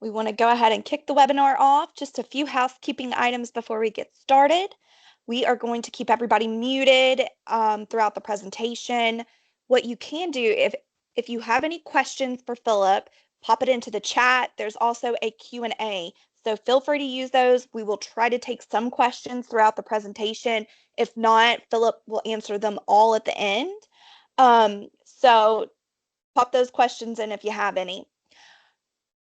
We want to go ahead and kick the webinar off. Just a few housekeeping items before we get started. We are going to keep everybody muted throughout the presentation. What you can do, if you have any questions for Philip, pop it into the chat. There's also a Q&A, so feel free to use those. We will try to take some questions throughout the presentation. If not, Philip will answer them all at the end. So pop those questions in if you have any.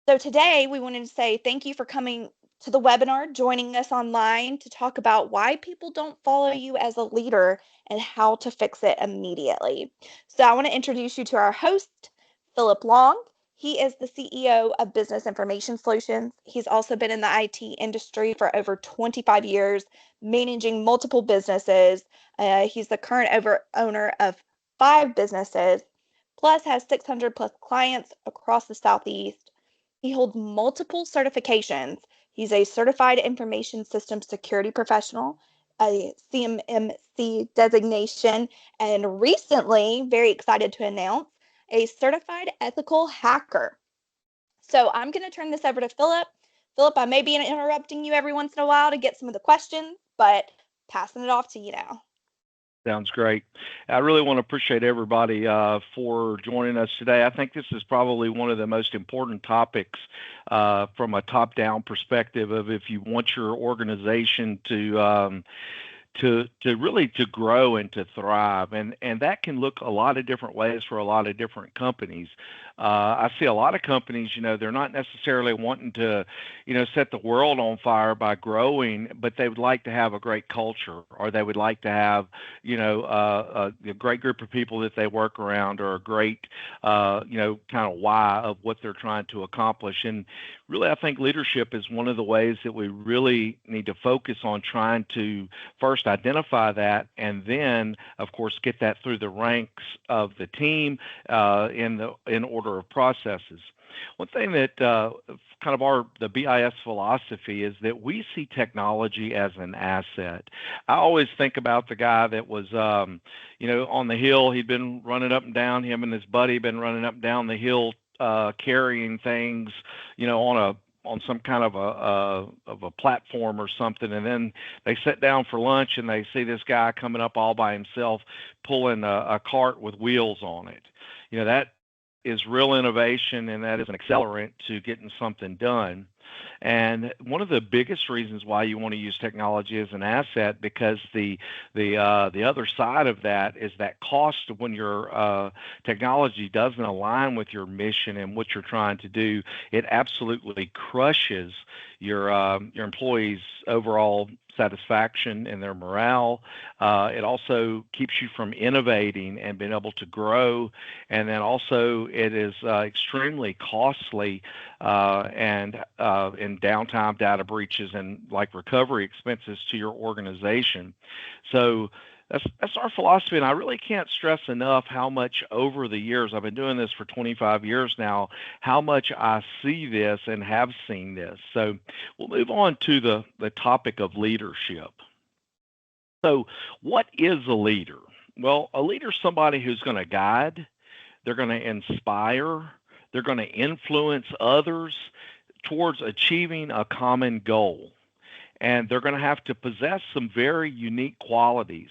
So today we wanted to say thank you for coming to the webinar, joining us online to talk about why people don't follow you as a leader and how to fix it immediately. So I want to introduce you to our host, Philip Long. He is the CEO of Business Information Solutions. He's also been in the IT industry for over 25 years, managing multiple businesses. He's the current owner of 5 businesses, plus has 600 plus clients across the Southeast. He holds multiple certifications. He's a certified information system security professional, a CMMC designation, and recently, very excited to announce, a certified ethical hacker. So I'm going to turn this over to Philip. Philip, I may be interrupting you every once in a while to get some of the questions, but passing it off to you now. Sounds great. I really want to appreciate everybody for joining us today. I think this is probably one of the most important topics from a top-down perspective of if you want your organization to really to grow and to thrive, and that can look a lot of different ways for a lot of different companies. I see a lot of companies, they're not necessarily wanting to, set the world on fire by growing, but they would like to have a great culture, or they would like to have, a great group of people that they work around, or a great, kind of why of what they're trying to accomplish. And really, I think leadership is one of the ways that we really need to focus on trying to first identify that, and then, of course, get that through the ranks of the team in order of processes. One thing that kind of the BIS philosophy is that we see technology as an asset. I always think about the guy that was, on the hill. He'd been running up and down. Him and his buddy been running up and down the hill, carrying things, on some kind of a platform or something, and then they sit down for lunch and they see this guy coming up all by himself, pulling a cart with wheels on it. That is real innovation, and that is an accelerant to getting something done. And one of the biggest reasons why you want to use technology as an asset, because the other side of that is that cost when your technology doesn't align with your mission and what you're trying to do. It absolutely crushes your employees' overall satisfaction and their morale. It also keeps you from innovating and being able to grow. And then also it is extremely costly and in downtime, data breaches, and like recovery expenses to your organization. So that's our philosophy, and I really can't stress enough how much over the years, I've been doing this for 25 years now, how much I see this and have seen this. So we'll move on to the topic of leadership. So what is a leader? Well, a leader is somebody who's going to guide, they're going to inspire, they're going to influence others towards achieving a common goal. And they're going to have to possess some very unique qualities,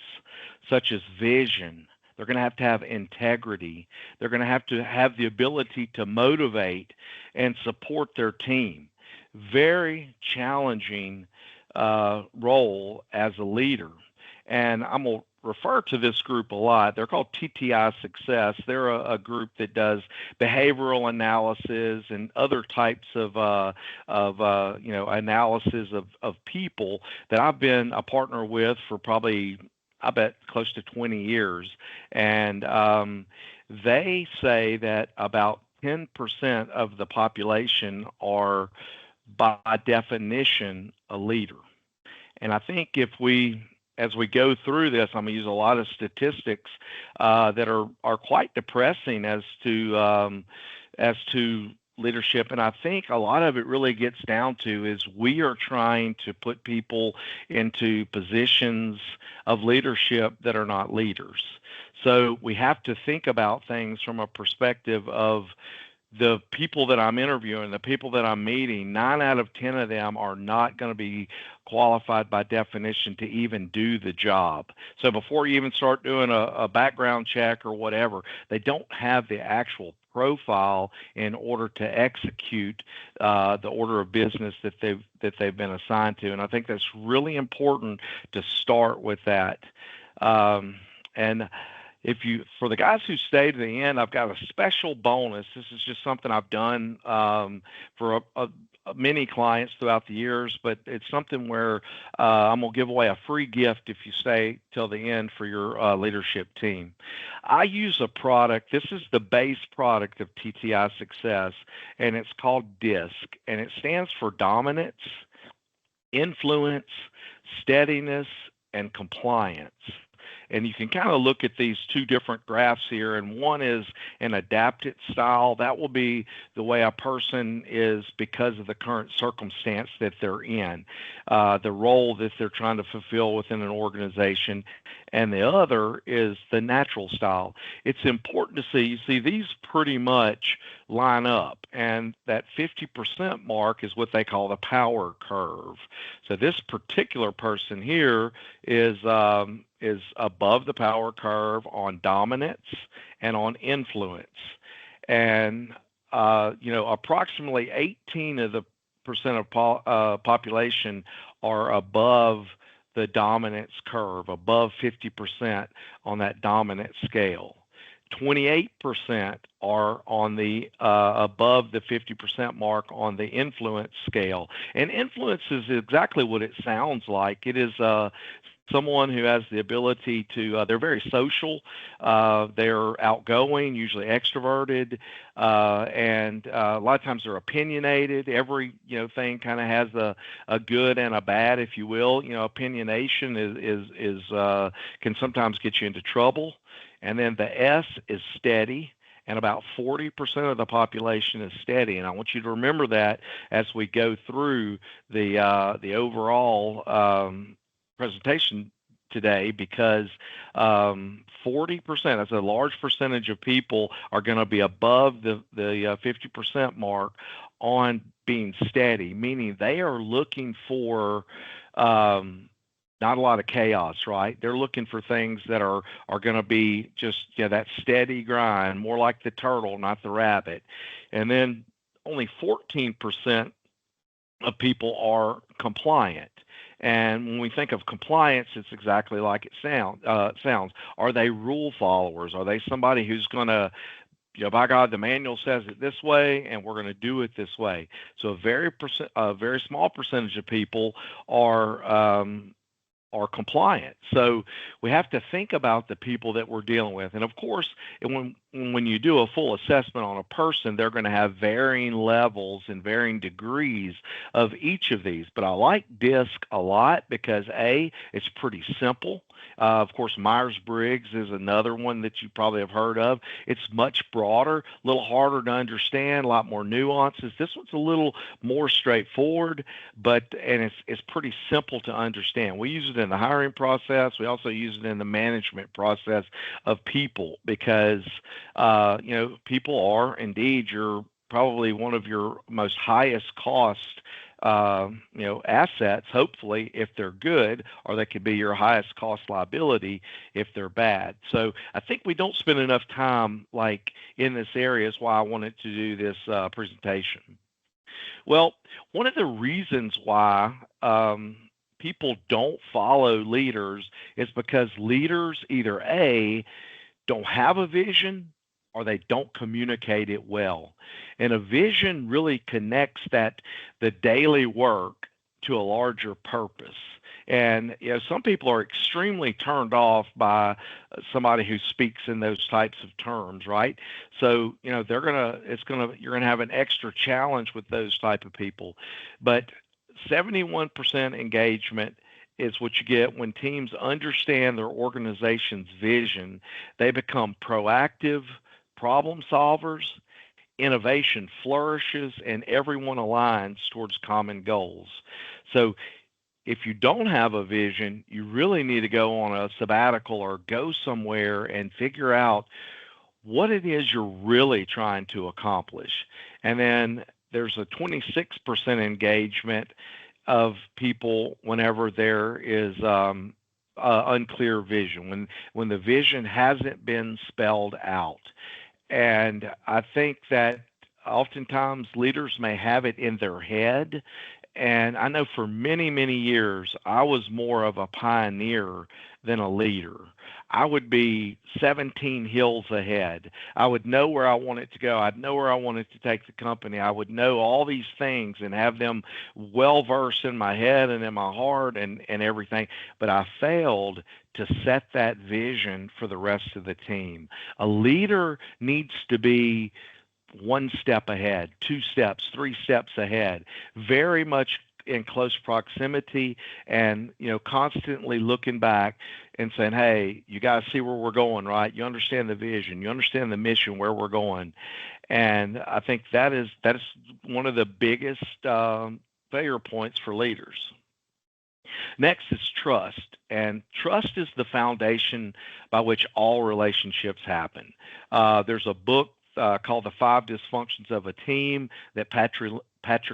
such as vision. They're going to have integrity. They're going to have the ability to motivate and support their team. Very challenging role as a leader. And I'm going to refer to this group a lot. They're called TTI Success. They're a group that does behavioral analysis and other types of analysis of people that I've been a partner with for probably, I bet, close to 20 years. And they say that about 10% of the population are, by definition, a leader. And I think as we go through this, I'm going to use a lot of statistics that are quite depressing as to leadership. And I think a lot of it really gets down to is we are trying to put people into positions of leadership that are not leaders. So we have to think about things from a perspective of the people that I'm interviewing, the people that I'm meeting, 9 out of 10 of them are not going to be qualified by definition to even do the job. So before you even start doing a background check or whatever, they don't have the actual profile in order to execute the order of business that they've been assigned to. And I think that's really important to start with that. And if you for the guys who stay to the end, I've got a special bonus. This is just something I've done for many clients throughout the years, but it's something where I'm gonna give away a free gift if you stay till the end for your leadership team. I use a product. This is the base product of TTI Success, and it's called DISC, and it stands for dominance, influence, steadiness, and compliance. And you can kind of look at these two different graphs here, and one is an adapted style. That will be the way a person is because of the current circumstance that they're in, the role that they're trying to fulfill within an organization. And the other is the natural style. It's important to see, you see, these pretty much line up, and that 50% mark is what they call the power curve. So this particular person here is above the power curve on dominance and on influence. And approximately 18 of the percent of population are above the dominance curve, above 50% on that dominant scale. 28% are on the above the 50% mark on the influence scale. And influence is exactly what it sounds like. It is someone who has the ability to, they're very social, they're outgoing, usually extroverted, and a lot of times they're opinionated. Every thing kind of has a good and a bad, if you will. Opinionation is can sometimes get you into trouble. And then the S is steady, and about 40% of the population is steady. And I want you to remember that as we go through the overall presentation today, because 40%, that's a large percentage of people, are going to be above the 50% mark on being steady, meaning they are looking for not a lot of chaos, right? They're looking for things that are going to be just that steady grind, more like the turtle, not the rabbit. And then only 14% of people are compliant. And when we think of compliance, it's exactly like it sounds. Are they rule followers? Are they somebody who's going to, by God, the manual says it this way, and we're going to do it this way? So a very small percentage of people are compliant. So we have to think about the people that we're dealing with. And of course, when you do a full assessment on a person, they're going to have varying levels and varying degrees of each of these. But I like DISC a lot because it's pretty simple. Of course, Myers-Briggs is another one that you probably have heard of. It's much broader, a little harder to understand, a lot more nuances. This one's a little more straightforward, and it's pretty simple to understand. We use it in the hiring process. We also use it in the management process of people because, people are indeed probably one of your most highest cost assets, hopefully, if they're good, or they could be your highest cost liability if they're bad. So I think we don't spend enough time in this area is why I wanted to do this presentation. Well, one of the reasons why people don't follow leaders is because leaders either don't have a vision or they don't communicate it well. And a vision really connects the daily work to a larger purpose. And some people are extremely turned off by somebody who speaks in those types of terms, right? So you're gonna have an extra challenge with those type of people. But 71% engagement is what you get when teams understand their organization's vision. They become proactive problem solvers, innovation flourishes, and everyone aligns towards common goals. So if you don't have a vision, you really need to go on a sabbatical or go somewhere and figure out what it is you're really trying to accomplish. And then there's a 26% engagement of people whenever there is unclear vision, when the vision hasn't been spelled out. And I think that oftentimes leaders may have it in their head. And I know for many, many years, I was more of a pioneer than a leader. I would be 17 hills ahead. I would know where I wanted to go. I'd know where I wanted to take the company. I would know all these things and have them well versed in my head and in my heart and everything. But I failed to set that vision for the rest of the team. A leader needs to be one step ahead, two steps, three steps ahead, very much in close proximity, and constantly looking back and saying, hey, you guys see where we're going, right? You understand the vision, you understand the mission, where we're going. And I think that is one of the biggest failure points for leaders. Next is trust, and trust is the foundation by which all relationships happen. There's a book called The Five Dysfunctions of a Team that Patrick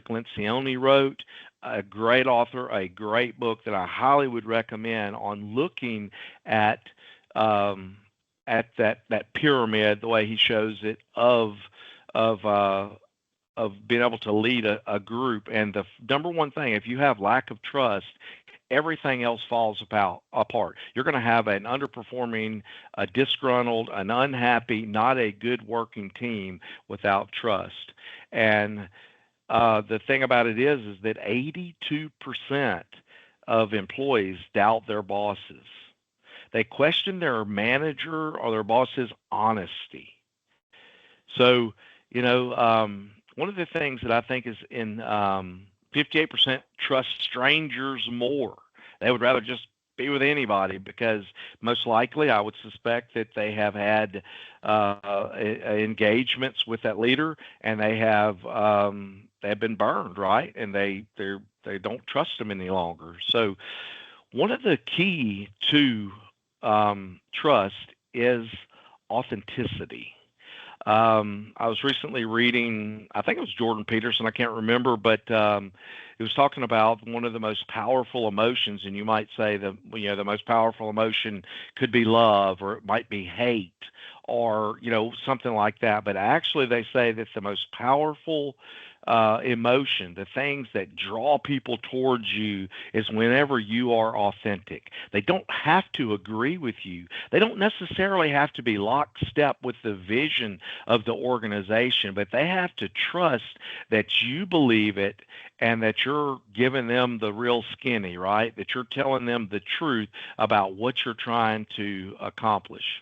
Lencioni wrote. A great author, a great book that I highly would recommend on looking at that pyramid, the way he shows it, of being able to lead a group. And the number one thing, if you have lack of trust, everything else falls apart. You're going to have an underperforming, a disgruntled, an unhappy, not a good working team without trust. And the thing about it is that 82% of employees doubt their bosses. They question their manager or their boss's honesty. So, one of the things that I think is in 58% trust strangers more. They would rather just be with anybody because most likely I would suspect that they have had engagements with that leader, and they have been burned, right? And they don't trust them any longer. So one of the key to trust is authenticity. I was recently reading, I think it was Jordan Peterson, I can't remember, but he was talking about one of the most powerful emotions, and you might say the most powerful emotion could be love, or it might be hate, or something like that. But actually, they say that the most powerful emotion, the things that draw people towards you, is whenever you are authentic. They don't have to agree with you. They don't necessarily have to be lockstep with the vision of the organization, but they have to trust that you believe it and that you're giving them the real skinny, right? That you're telling them the truth about what you're trying to accomplish.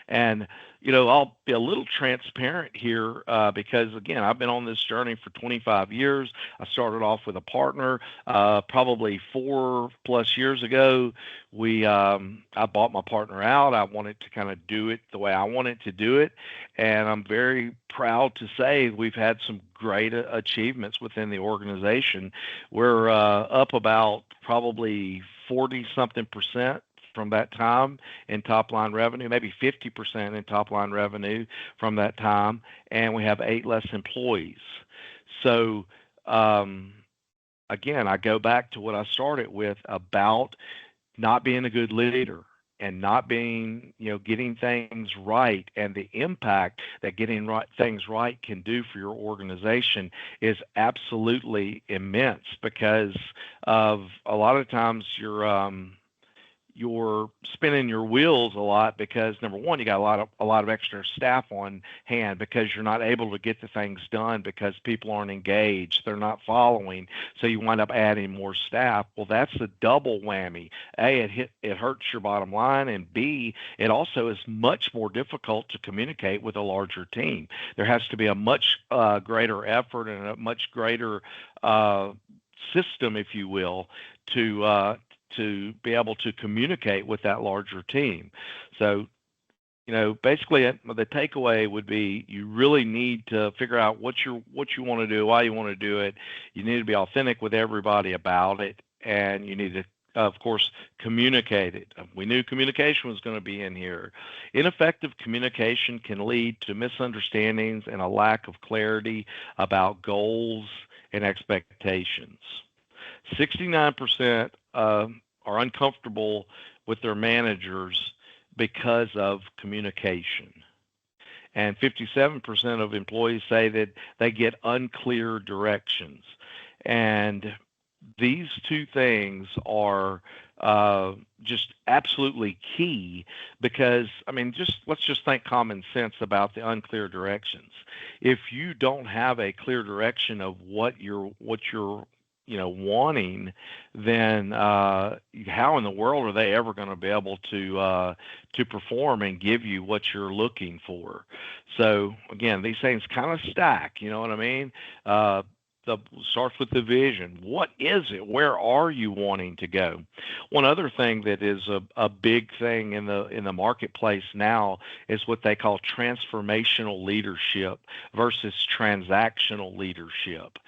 And I'll be a little transparent here because, again, I've been on this journey for 25 years. I started off with a partner probably 4+ years ago. I bought my partner out. I wanted to kind of do it the way I wanted to do it, and I'm very proud to say we've had some great achievements within the organization. We're up about probably 40 something percent from that time in top line revenue, maybe 50% in top line revenue from that time, and we have 8 less employees. So again, I go back to what I started with about not being a good leader and not being, getting things right, and the impact that getting things right can do for your organization is absolutely immense, because of a lot of times you're spinning your wheels a lot because, number one, you got a lot of extra staff on hand because you're not able to get the things done because people aren't engaged, they're not following, so you wind up adding more staff. Well, that's a double whammy. A, it hurts your bottom line, and B, it also is much more difficult to communicate with a larger team. There has to be a much greater effort and a much greater system, if you will, to be able to communicate with that larger team. So, basically the takeaway would be you really need to figure out what you want to do, why you want to do it. You need to be authentic with everybody about it, and you need to of course, communicated. We knew communication was going to be in here. Ineffective communication can lead to misunderstandings and a lack of clarity about goals and expectations. 69% are uncomfortable with their managers because of communication. And 57% of employees say that they get unclear directions. And these two things are just absolutely key because I mean, just let's just think common sense about the unclear directions. If you don't have a clear direction of what you're wanting, then how in the world are they ever going to be able to perform and give you what you're looking for? So again, these things kind of stack. You know what I mean? The starts with the vision. What is it? Where are you wanting to go? One other thing that is a big thing in the marketplace now is what they call transformational leadership versus transactional leadership.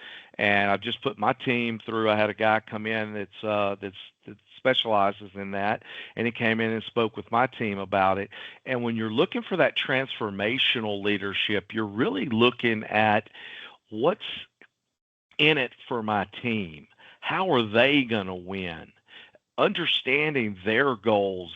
And I've just put my team through. I had a guy come in that specializes in that, and he came in and spoke with my team about it. And when you're looking for that transformational leadership, you're really looking at what's in it for my team. How are they going to win? Understanding their goals,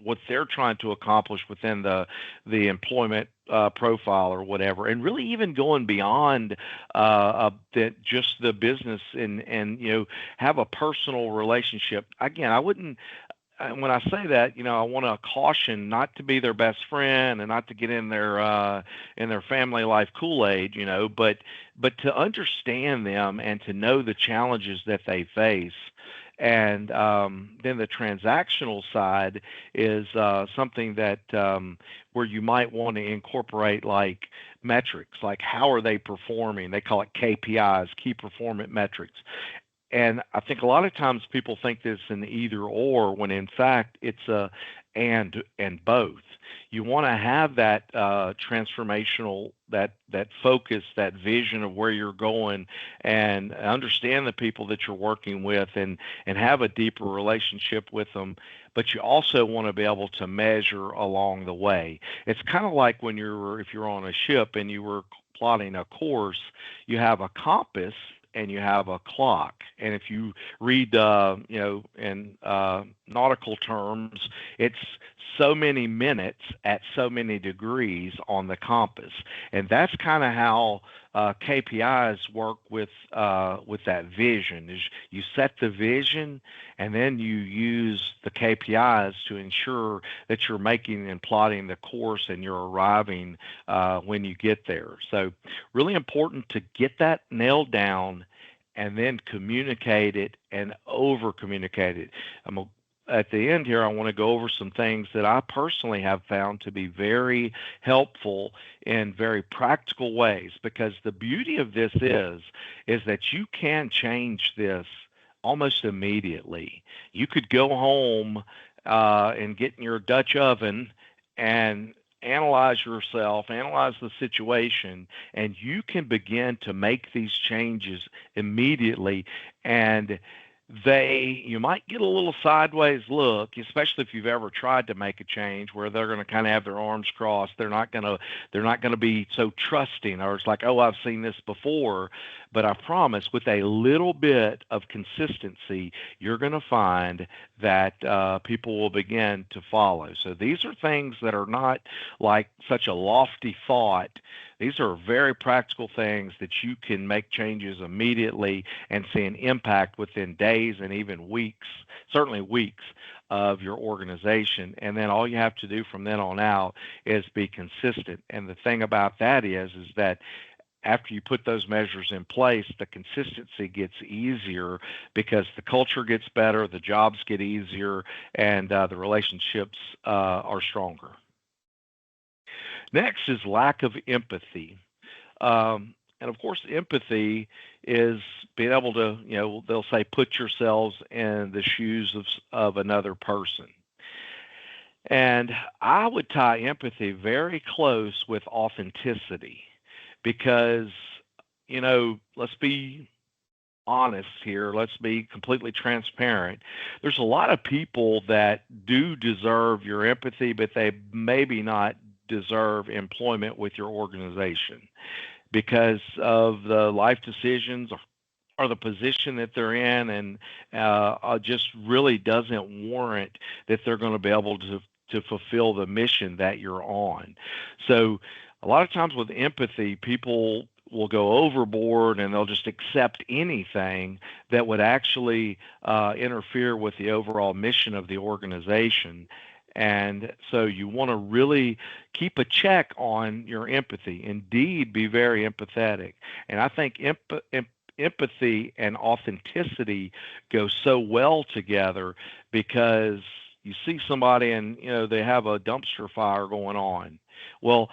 what they're trying to accomplish within the employment profile or whatever, and really even going beyond just the business and have a personal relationship. Again, I wouldn't. When I say that, I want to caution not to be their best friend and not to get in their family life Kool-Aid, but to understand them and to know the challenges that they face. And then the transactional side is something that where you might want to incorporate like metrics, like how are they performing? They call it KPIs, key performance metrics. And I think a lot of times people think this an either or when in fact it's a and both. You want to have that transformational, that focus, that vision of where you're going, and understand the people that you're working with, and have a deeper relationship with them. But you also want to be able to measure along the way. It's kind of like if you're on a ship and you were plotting a course, you have a compass and you have a clock. And if you read, in nautical terms, it's so many minutes at so many degrees on the compass. And that's kind of how KPIs work with that vision. Is you set the vision, and then you use the KPIs to ensure that you're making and plotting the course, and you're arriving when you get there. So, really important to get that nailed down, and then communicate it and over communicate it. At the end here, I want to go over some things that I personally have found to be very helpful in very practical ways, because the beauty of this is that you can change this almost immediately. You could go home and get in your Dutch oven and analyze yourself, analyze the situation, and you can begin to make these changes immediately. And you might get a little sideways look, especially if you've ever tried to make a change where they're going to kind of have their arms crossed. They're not going to be so trusting, or it's like, oh, I've seen this before. But I promise, with a little bit of consistency, you're going to find that people will begin to follow. So these are things that are not like such a lofty thought. These are very practical things that you can make changes immediately and see an impact within days and even weeks, certainly weeks, of your organization. And then all you have to do from then on out is be consistent. And the thing about that is that after you put those measures in place, the consistency gets easier because the culture gets better, the jobs get easier, and the relationships are stronger. Next is lack of empathy. And of course, empathy is being able to, they'll say, put yourselves in the shoes of another person. And I would tie empathy very close with authenticity because, let's be honest here. Let's be completely transparent. There's a lot of people that do deserve your empathy, but they maybe not deserve employment with your organization because of the life decisions or the position that they're in, and just really doesn't warrant that they're going to be able to fulfill the mission that you're on. So a lot of times with empathy, people will go overboard and they'll just accept anything that would actually interfere with the overall mission of the organization. And so you want to really keep a check on your empathy. Indeed, be very empathetic. And I think empathy and authenticity go so well together because you see somebody and they have a dumpster fire going on. Well,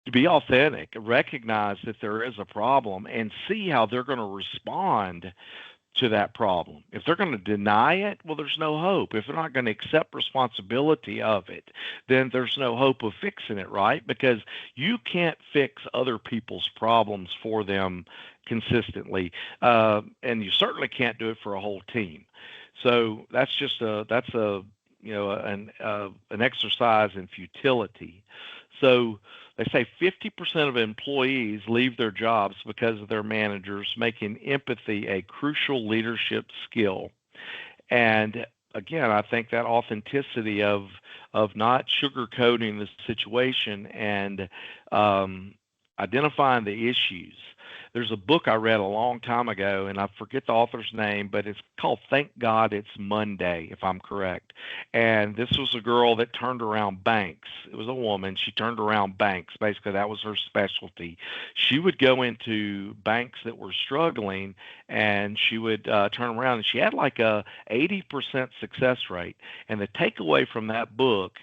to be authentic, recognize that there is a problem and see how they're going to respond to that problem. If they're going to deny it, well, there's no hope. If they're not going to accept responsibility of it, then there's no hope of fixing it, right? Because you can't fix other people's problems for them consistently, and you certainly can't do it for a whole team. So that's a an exercise in futility. So they say 50% of employees leave their jobs because of their managers, making empathy a crucial leadership skill. And again, I think that authenticity of not sugarcoating the situation and identifying the issues. There's a book I read a long time ago, and I forget the author's name, but it's called Thank God It's Monday, if I'm correct. And this was a girl that turned around banks. It was a woman. She turned around banks. Basically, that was her specialty. She would go into banks that were struggling, and she would turn around, and she had like a 80% success rate. And the takeaway from that book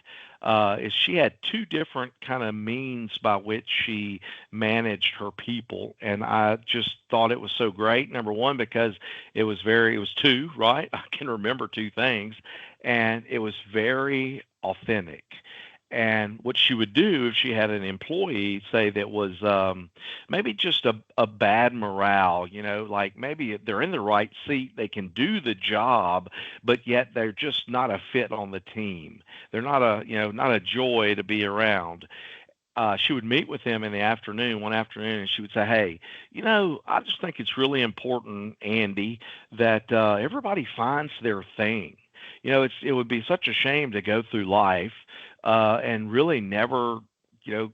is she had two different kind of means by which she managed her people, and I just thought it was so great. Number one, because it was two, right? I can remember two things, and it was very authentic. And what she would do if she had an employee, say, that was maybe just a bad morale, like maybe they're in the right seat, they can do the job, but yet they're just not a fit on the team. They're not a joy to be around. She would meet with them in the afternoon, one afternoon, and she would say, "Hey, I just think it's really important, Andy, that everybody finds their thing. It would be such a shame to go through life and really never."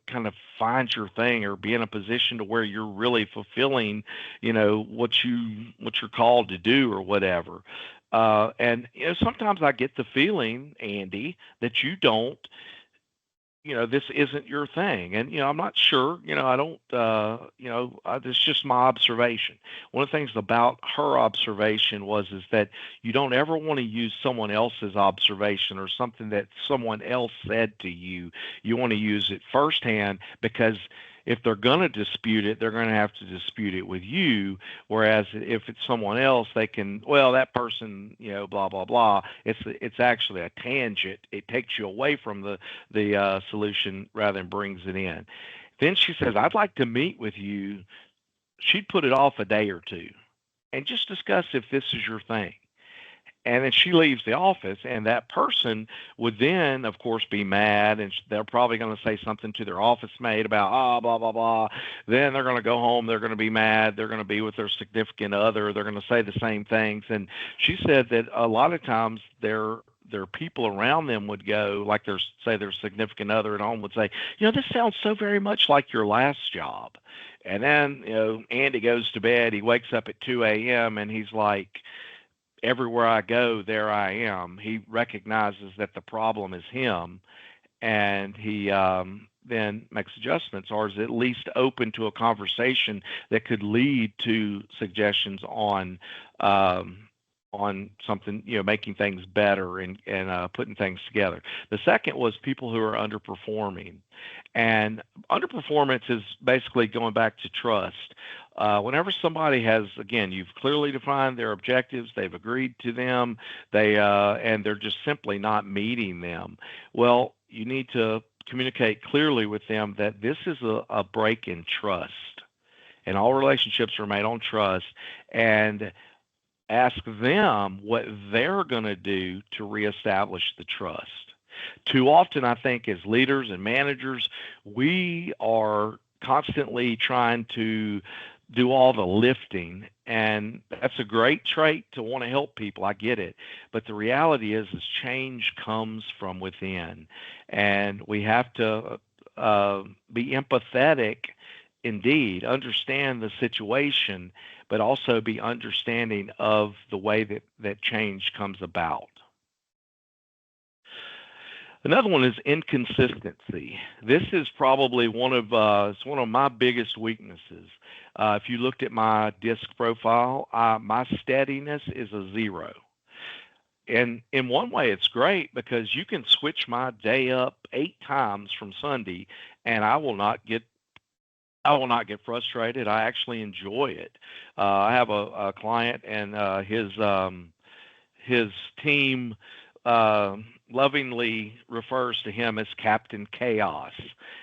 Kind of find your thing or be in a position to where you're really fulfilling, what you're called to do or whatever. And sometimes I get the feeling, Andy, that you don't this isn't your thing. And, I'm not sure, I don't, it's just my observation. One of the things about her observation is that you don't ever want to use someone else's observation or something that someone else said to you. You want to use it firsthand because if they're going to dispute it, they're going to have to dispute it with you. Whereas if it's someone else, they can, well, that person, blah blah blah. It's actually a tangent. It takes you away from the solution rather than brings it in. Then she says, "I'd like to meet with you." She'd put it off a day or two and just discuss if this is your thing. And then she leaves the office, and that person would then, of course, be mad, and they're probably going to say something to their office mate about, blah, blah, blah. Then they're going to go home. They're going to be mad. They're going to be with their significant other. They're going to say the same things. And she said that a lot of times their people around them would go, like their significant other at home would say, "This sounds so very much like your last job." And then, Andy goes to bed. He wakes up at 2 a.m. and he's like, everywhere I go, there I am. He recognizes that the problem is him, and he then makes adjustments, or is at least open to a conversation that could lead to suggestions on something, making things better and putting things together. The second was people who are underperforming. And underperformance is basically going back to trust. Whenever somebody has, again, you've clearly defined their objectives, they've agreed to them, and they're just simply not meeting them. Well, you need to communicate clearly with them that this is a break in trust, and all relationships are made on trust. and ask them what they're going to do to reestablish the trust. Too often, I think, as leaders and managers, we are constantly trying to do all the lifting, and that's a great trait to want to help people. I get it, but the reality is change comes from within, and we have to be empathetic, indeed, understand the situation, but also be understanding of the way that change comes about. Another one is inconsistency. This is probably it's one of my biggest weaknesses. If you looked at my DISC profile, my steadiness is a 0. And in one way, it's great because you can switch my day up 8 times from Sunday, and I will not get frustrated. I actually enjoy it. I have a client, and his team uh, lovingly refers to him as Captain Chaos.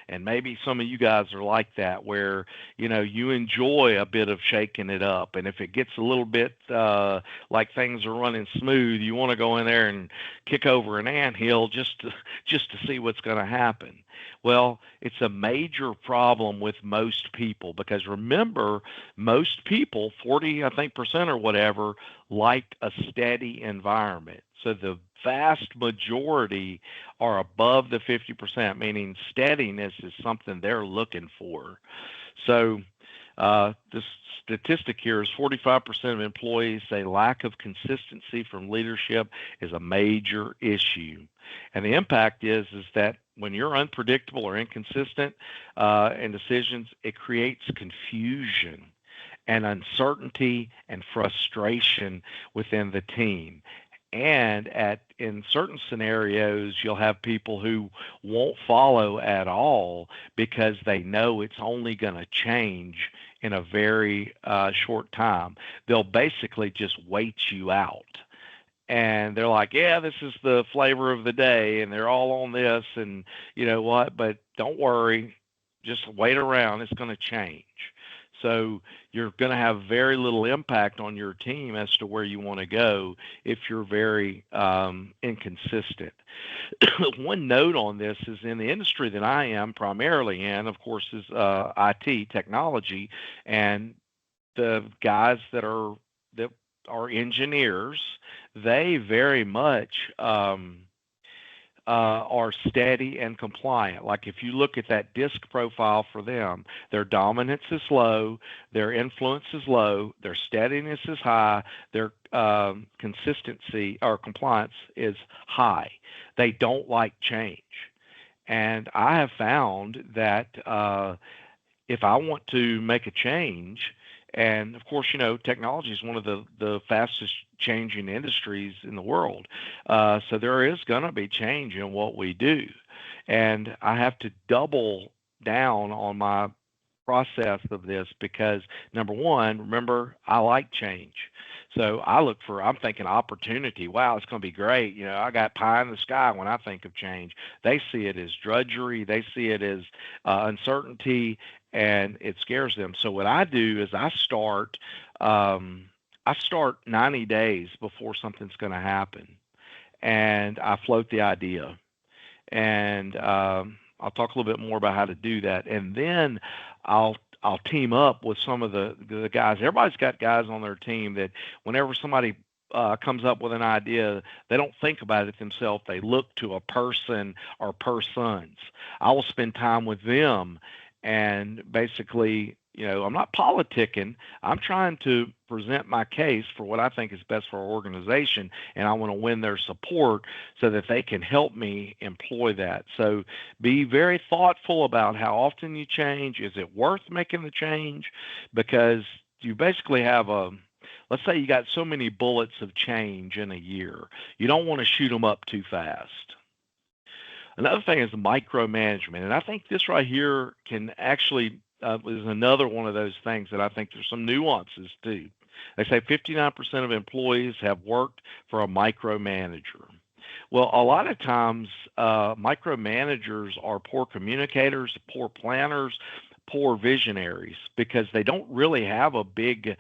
And maybe some of you guys are like that, where you enjoy a bit of shaking it up, and if it gets a little bit like things are running smooth, you want to go in there and kick over an anthill just to see what's going to happen. Well, it's a major problem with most people because remember, most people, 40, I think, percent or whatever, like a steady environment. So the vast majority are above the 50%, meaning steadiness is something they're looking for. So the statistic here is 45% of employees say lack of consistency from leadership is a major issue. And the impact is that when you're unpredictable or inconsistent in decisions, it creates confusion and uncertainty and frustration within the team. And in certain scenarios, you'll have people who won't follow at all because they know it's only going to change in a very short time. They'll basically just wait you out. And they're like, yeah, this is the flavor of the day, and they're all on this, and you know what? But don't worry, just wait around. It's going to change. So you're going to have very little impact on your team as to where you want to go if you're very inconsistent. One note on this is in the industry that I am primarily in, of course, is IT technology, and the guys that are engineers, they very much are steady and compliant. Like if you look at that DISC profile for them, their dominance is low, their influence is low, their steadiness is high, their consistency or compliance is high. They don't like change. And I have found that if I want to make a change, and of course, technology is one of the fastest changing industries in the world. So there is going to be change in what we do. And I have to double down on my process of this because number one, remember, I like change. So I'm thinking opportunity. Wow, it's going to be great. I got pie in the sky when I think of change. They see it as drudgery. They see it as uncertainty, and it scares them. So what I do is I start 90 days before something's going to happen, and I float the idea. And I'll talk a little bit more about how to do that, and then I'll team up with some of the guys. Everybody's got guys on their team that whenever somebody comes up with an idea, they don't think about it themselves. They look to a person or persons. I will spend time with them, and basically, I'm not politicking. I'm trying to present my case for what I think is best for our organization, and I want to win their support so that they can help me employ that. So be very thoughtful about how often you change. Is it worth making the change? Because you basically have let's say you got so many bullets of change in a year. You don't want to shoot them up too fast. Another thing is micromanagement, and I think this right here can actually is another one of those things that I think there's some nuances to. They say 59% of employees have worked for a micromanager. Well, a lot of times, micromanagers are poor communicators, poor planners, poor visionaries because they don't really have a big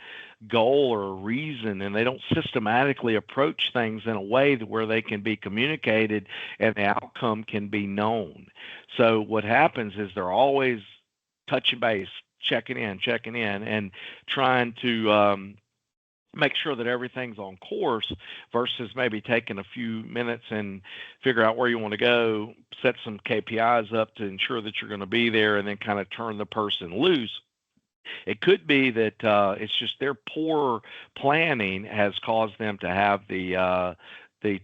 goal or a reason, and they don't systematically approach things in a way that where they can be communicated and the outcome can be known. So what happens is they're always touching base, checking in, and trying to make sure that everything's on course versus maybe taking a few minutes and figure out where you want to go, set some KPIs up to ensure that you're going to be there, and then kind of turn the person loose. It could be that it's just their poor planning has caused them to have the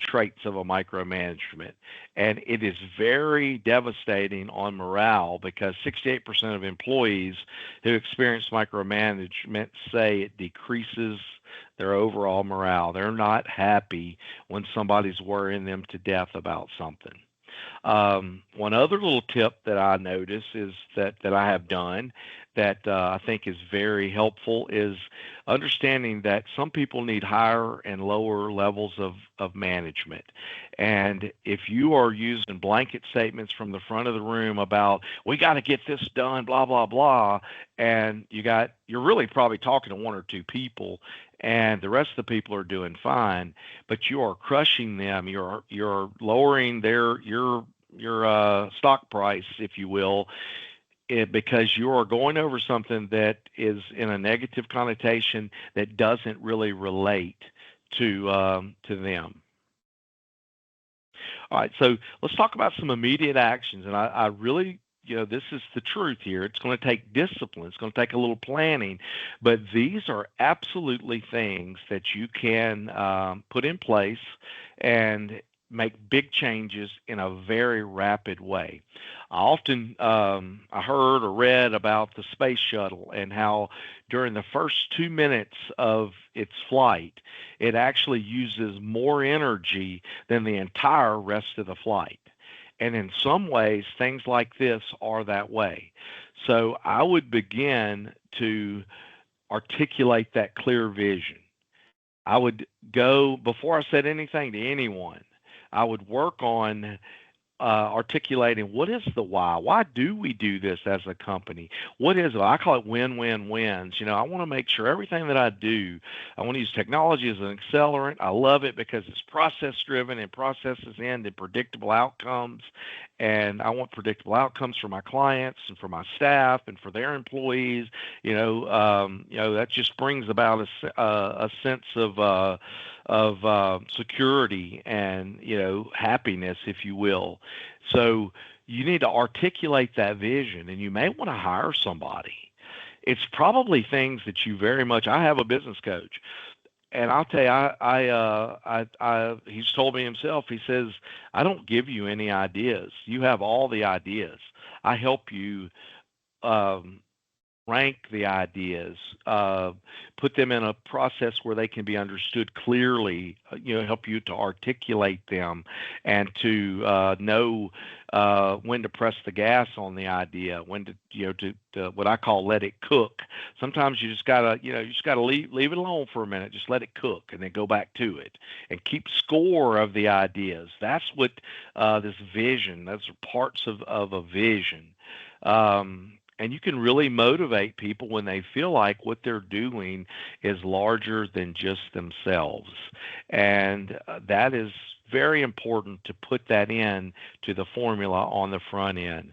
traits of a micromanagement, and it is very devastating on morale because 68% of employees who experience micromanagement say it decreases their overall morale. They're not happy when somebody's worrying them to death about something. One other little tip that I notice is that I have done that I think is very helpful is understanding that some people need higher and lower levels of management. And if you are using blanket statements from the front of the room about we got to get this done, blah blah blah, and you're really probably talking to one or two people, and the rest of the people are doing fine, but you are crushing them. You're lowering your stock price, if you will, because you are going over something that is in a negative connotation that doesn't really relate to them. All right, so let's talk about some immediate actions, and I really. This is the truth here. It's going to take discipline. It's going to take a little planning, but these are absolutely things that you can put in place and make big changes in a very rapid way. I heard or read about the space shuttle and how during the first 2 minutes of its flight, it actually uses more energy than the entire rest of the flight. And in some ways, things like this are that way. So I would begin to articulate that clear vision. I would go, before I said anything to anyone, I would work on articulating what is the why. Why do we do this as a company? What is it? I call it win-win-wins. I want to make sure everything that I do, I want to use technology as an accelerant. I love it because it's process-driven and processes end in predictable outcomes. And I want predictable outcomes for my clients and for my staff and for their employees. That just brings about a sense of security and happiness, if you will. So you need to articulate that vision, and you may want to hire somebody. It's probably things that you very much. I have a business coach, and I'll tell you, he's told me himself. He says, "I don't give you any ideas. You have all the ideas. I help you." Rank the ideas, put them in a process where they can be understood clearly, help you to articulate them and to know when to press the gas on the idea, when to what I call let it cook. Sometimes you just gotta leave it alone for a minute, just let it cook and then go back to it and keep score of the ideas. That's what this vision, those are parts of a vision. And you can really motivate people when they feel like what they're doing is larger than just themselves. And that is very important to put that in to the formula on the front end.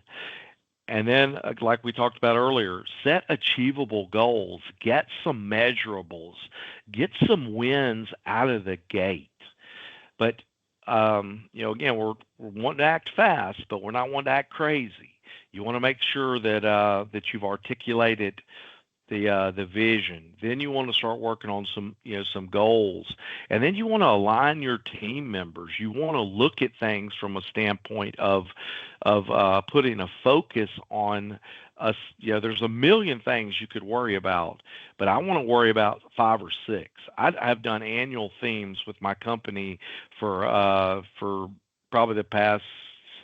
And then, like we talked about earlier, set achievable goals, get some measurables, get some wins out of the gate. But, again, we're wanting to act fast, but we're not wanting to act crazy. You want to make sure that you've articulated the vision. Then you want to start working on some goals, and then you want to align your team members. You want to look at things from a standpoint of putting a focus on us. There's a million things you could worry about, but I want to worry about 5 or 6. I've done annual themes with my company for probably the past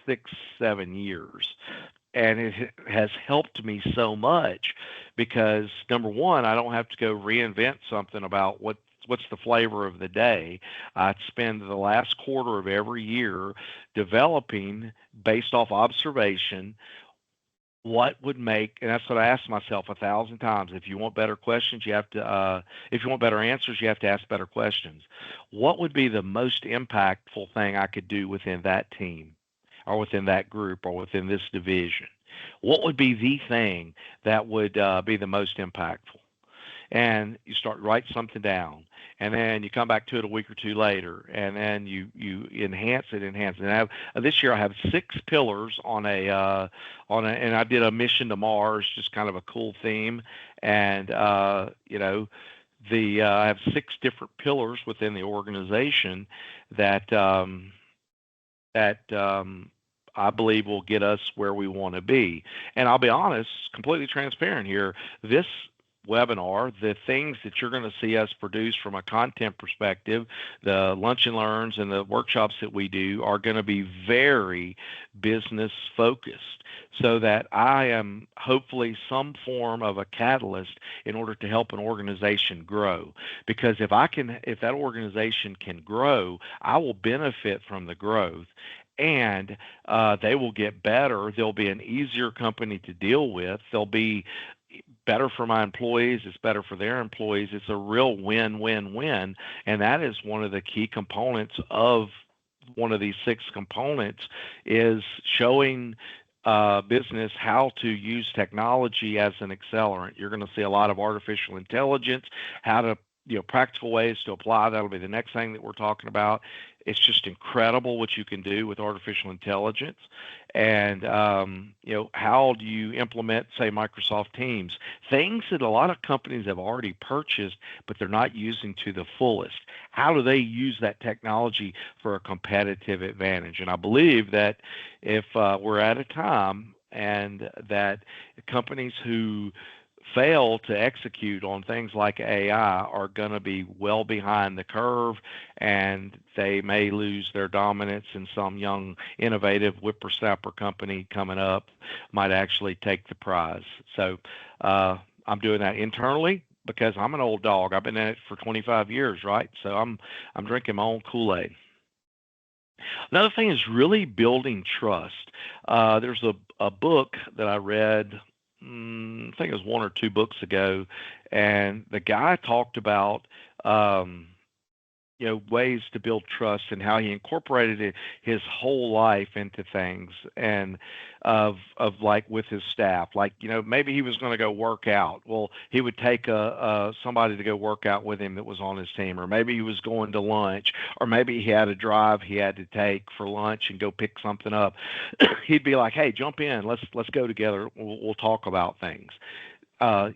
6-7 years. And it has helped me so much because number one, I don't have to go reinvent something about what's the flavor of the day. I spend the last quarter of every year developing based off observation what would make, and that's what I asked myself 1,000 times. If you want better questions, you have to, if you want better answers, you have to ask better questions. What would be the most impactful thing I could do within that team or within that group or within this division? What would be the thing that would be the most impactful? And you start write something down, and then you come back to it a week or two later, and then you enhance it. And I have, this year I have 6 pillars and I did a mission to Mars, just kind of a cool theme. And I have 6 different pillars within the organization that I believe will get us where we want to be. And I'll be honest, completely transparent here. This webinar, the things that you're going to see us produce from a content perspective, the lunch and learns and the workshops that we do are going to be very business focused, so that I am hopefully some form of a catalyst in order to help an organization grow. Because if that organization can grow, I will benefit from the growth, and they will get better. They'll be an easier company to deal with. They'll be better for my employees. It's better for their employees. It's a real win-win-win. And that is one of the key components of one of these 6 components, is showing business how to use technology as an accelerant. You're going to see a lot of artificial intelligence, how to, practical ways to apply. That'll be the next thing that we're talking about. It's just incredible what you can do with artificial intelligence. And, how do you implement, say, Microsoft Teams? Things that a lot of companies have already purchased, but they're not using to the fullest. How do they use that technology for a competitive advantage? And I believe that if we're at a time and that companies who fail to execute on things like AI are going to be well behind the curve, and they may lose their dominance, and some young innovative whippersnapper company coming up might actually take the prize. So I'm doing that internally because I'm an old dog. I've been in it for 25 years, right? So I'm drinking my own Kool-Aid. Another thing is really building trust. There's a book that I read, I think it was 1 or 2 books ago, and the guy talked about ways to build trust and how he incorporated his whole life into things, and of like with his staff, like maybe he was going to go work out. Well, he would take somebody to go work out with him that was on his team, or maybe he was going to lunch, or maybe he had a drive he had to take for lunch and go pick something up. He'd be like, "Hey, jump in. Let's go together. We'll talk about things."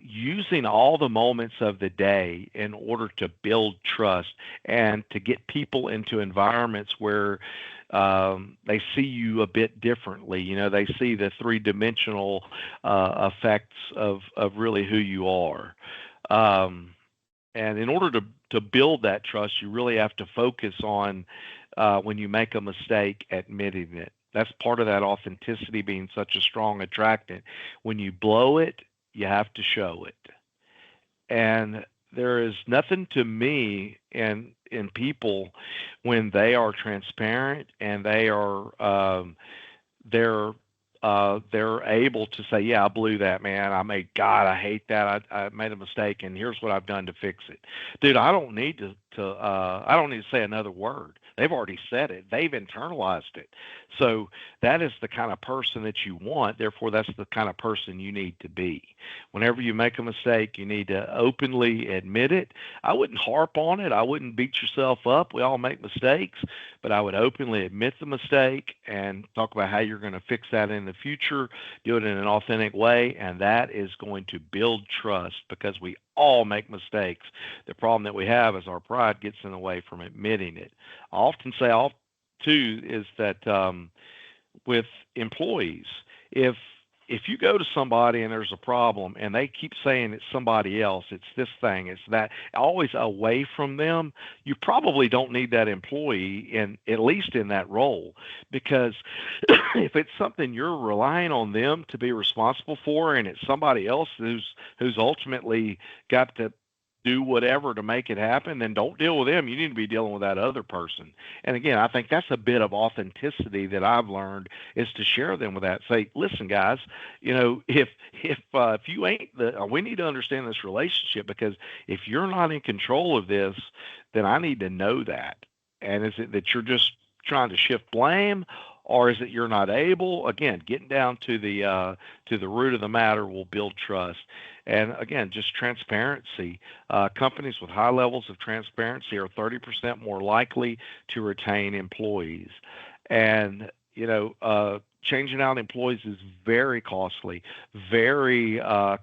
Using all the moments of the day in order to build trust and to get people into environments where they see you a bit differently. They see the three-dimensional effects of really who you are. And in order to build that trust, you really have to focus on when you make a mistake, admitting it. That's part of that authenticity being such a strong attractant. When you blow it, you have to show it. And there is nothing to me in people when they are transparent and they're able to say, "Yeah, I blew that, man. I hate that. I made a mistake, and here's what I've done to fix it." Dude, I don't need I don't need to say another word. They've already said it. They've internalized it. So that is the kind of person that you want. Therefore, that's the kind of person you need to be. Whenever you make a mistake, you need to openly admit it. I wouldn't harp on it. I wouldn't beat yourself up. We all make mistakes, but I would openly admit the mistake and talk about how you're going to fix that in the future, do it in an authentic way, and that is going to build trust, because we all make mistakes. The problem that we have is our pride gets in the way from admitting it. I often say, too, is that with employees, if you go to somebody and there's a problem and they keep saying it's somebody else, it's this thing, it's that, always away from them, you probably don't need that employee at least in that role. Because if it's something you're relying on them to be responsible for, and it's somebody else who's ultimately got to do whatever to make it happen, then don't deal with them. You need to be dealing with that other person. And again, I think that's a bit of authenticity that I've learned is to share them with that. Say, listen, guys, if you ain't we need to understand this relationship, because if you're not in control of this, then I need to know that. And is it that you're just trying to shift blame, or is it you're not able? Again, getting down to the root of the matter will build trust. And again, just transparency. Companies with high levels of transparency are 30% more likely to retain employees. And changing out employees is very costly, very um,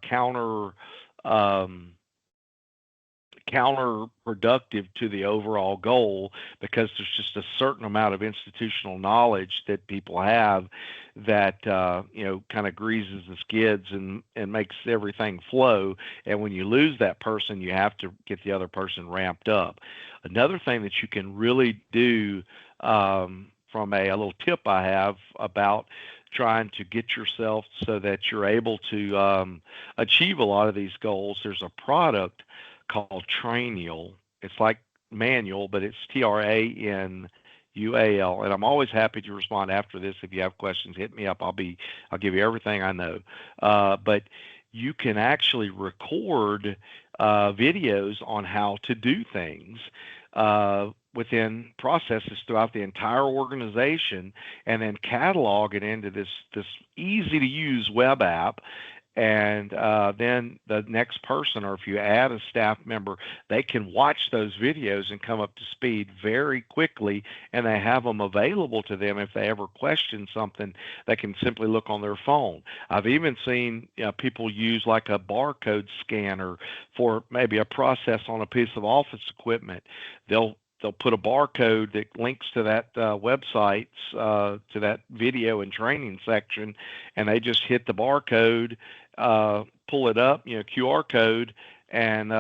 counterproductive to the overall goal, because there's just a certain amount of institutional knowledge that people have that kind of greases the skids and makes everything flow. And when you lose that person, you have to get the other person ramped up. Another thing that you can really do, from a little tip I have about trying to get yourself so that you're able to achieve a lot of these goals, there's a product called Trainual. It's like manual, but it's Tranual. And I'm always happy to respond after this. If you have questions, hit me up. I'll give you everything I know. But you can actually record videos on how to do things within processes throughout the entire organization, and then catalog it into this easy to use web app. And then the next person, or if you add a staff member, they can watch those videos and come up to speed very quickly, and they have them available to them if they ever question something. They can simply look on their phone. I've even seen people use like a barcode scanner for maybe a process on a piece of office equipment. They'll put a barcode that links to that website, to that video and training section, and they just hit the barcode, pull it up, QR code, and